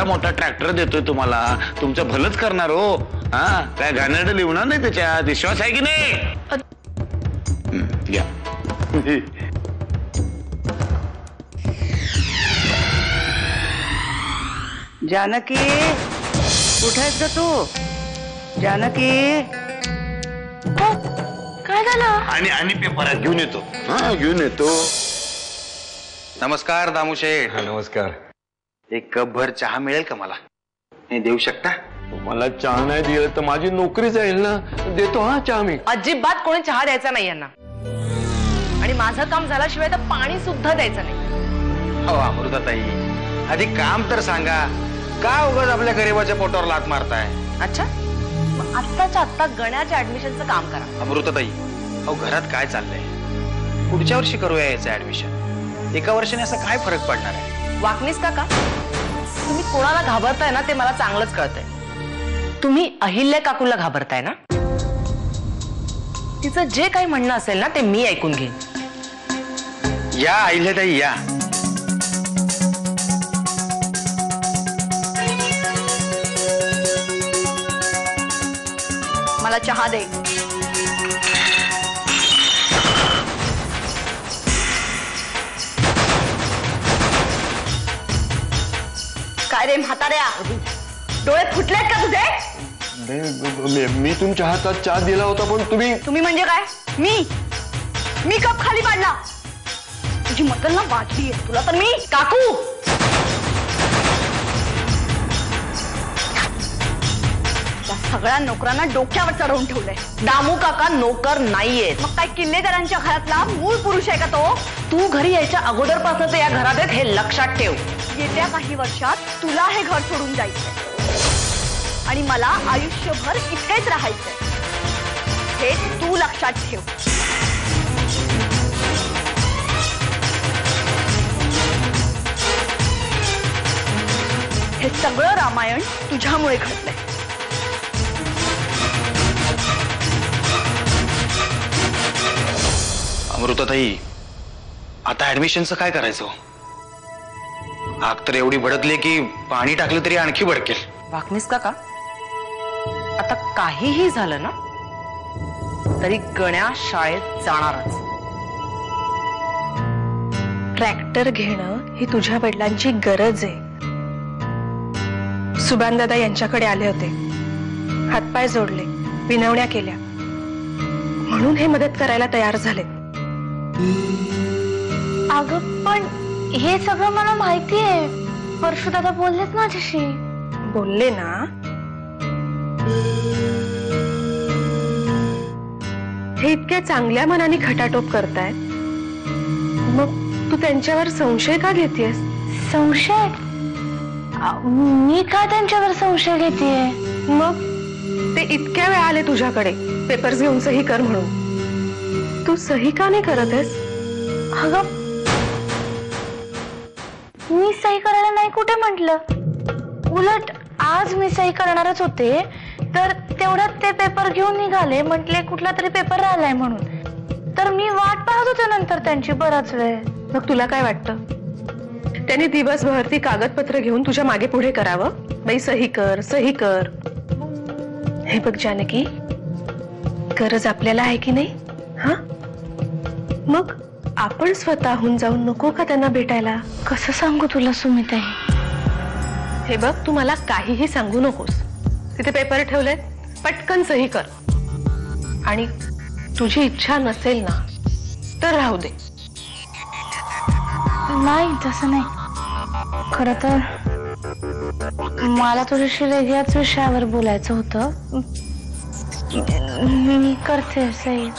एवढा मोठा ट्रॅक्टर देतोय तुम्हाला, तुमचं भलंच करणार हो. हा, काय घाणेरडं लिहणार नाही त्याच्यात, विश्वास आहे की नाही? या. जानकी, कुठे आहेस ग तू? जानकी, काय झालं? आणि पेपरात घेऊन येतो. हा, घेऊन येतो. नमस्कार दामू शेठ. नमस्कार. एक कप भर चहा मिळेल का मला? हे देऊ शकता? मला चहा नाही दिलं तर माझी नोकरी जाईल ना. देतो हा चहा मी. अजिबात कोणी चहा द्यायचा नाही यांना, आणि माझं काम झाल्याशिवाय तर पाणी सुद्धा द्यायचं नाही. हो अमृताताई, आधी काम तर सांगा. का उगाच आपल्या गरीबाच्या पोटावर लात मारताय? अच्छा, मग आत्ताच्या आत्ता गण्याच्या ऍडमिशनचं काम करा. अमृताताई, अहो घरात काय चाललंय? पुढच्या वर्षी करूया याचं ऍडमिशन. एका वर्षाने असा काय फरक पडणार आहे? वाकनीस काका, तुम्ही कोणाला घाबरताय ना ते मला चांगलंच कळतंय. तुम्ही अहिल्या काकूला घाबरताय ना. तिचं जे काही म्हणणं असेल ना ते मी ऐकून घेईन. या अहिल्याताई या. मला चहा दे. काय रे म्हाताऱ्या, डोळे फुटलेत का तुझे? मी तुमच्या हातात चहा दिला होता पण तुम्ही म्हणजे काय? मी कप खाली पाडला. तुझी मटल ना वाटली आहे तुला तर मी. काकू, त्या सगळ्या नोकरांना डोक्यावर चढवून ठेवलंय. दामू काका नोकर नाहीये. मग काय किल्लेदारांच्या घरातला मूळ पुरुष आहे का तो? तू घरी यायच्या अगोदरपासून ते या घरात आहेत हे लक्षात ठेव. येत्या काही वर्षात तुला हे घर सोडून जायचंय आणि मला आयुष्यभर इथेच राहायचंय, हे तू लक्षात ठेव. हे सगळं रामायण तुझ्यामुळे घडलंय. अमृताताई, आता ऍडमिशनचं काय करायचं? आग तर एवढी भडकली की पाणी टाकलं तरी आणखी भडकेल. वाकनीस काका, आता काहीही झालं ना तरी गण्या शाळेत जाणारच. ट्रॅक्टर घेणं ही तुझ्या वडिलांची गरज आहे. सुभान दादा यांच्याकडे आले होते, हातपाय जोडले, विनवण्या केल्या, म्हणून हे मदत करायला तयार झाले. अगं पण हे सगळं मला माहिती आहे. परशु दादा बोललेत माझ्याशी. बोलले ना? हे इतक्या चांगल्या मनाने खटाटोप करतायत, मग तू त्यांच्यावर संशय का घेतेस? संशय? मी का त्यांच्यावर संशय घेतेय? मग ते इतक्या वेळा आले तुझ्याकडे पेपर्स घेऊन सही कर म्हणून, तू सही का नाही करत आहेस? अगं मी सही करायला नाही कुठे म्हटलं. उलट आज मी सही करणारच होते, तर तेवढ्यात ते पेपर घेऊन निघाले. म्हटले कुठला तरी पेपर राहिलाय म्हणून, तर मी वाट पाहत होते नंतर त्यांची बराच वेळ. मग तुला काय वाटतं, त्यांनी दिवसभर ती कागदपत्र घेऊन तुझ्या मागे पुढे करावं? बाई सही कर, सही कर. हे बघ जानकी, गरज आपल्याला आहे की नाही? हा, मग आपण स्वतःहून जाऊन नको का त्यांना भेटायला? कसं सांगू तुला सुमिताई? हे बघ, तू मला काहीही सांगू नकोस. तिथे पेपर ठेवलेत, पटकन सही कर. आणि तुझी इच्छा नसेल ना तर राहू दे. नाही तसं नाही. खरं तर मला तुझ्याशी वेगळ्याच विषयावर बोलायचं होतं. मी करते सही.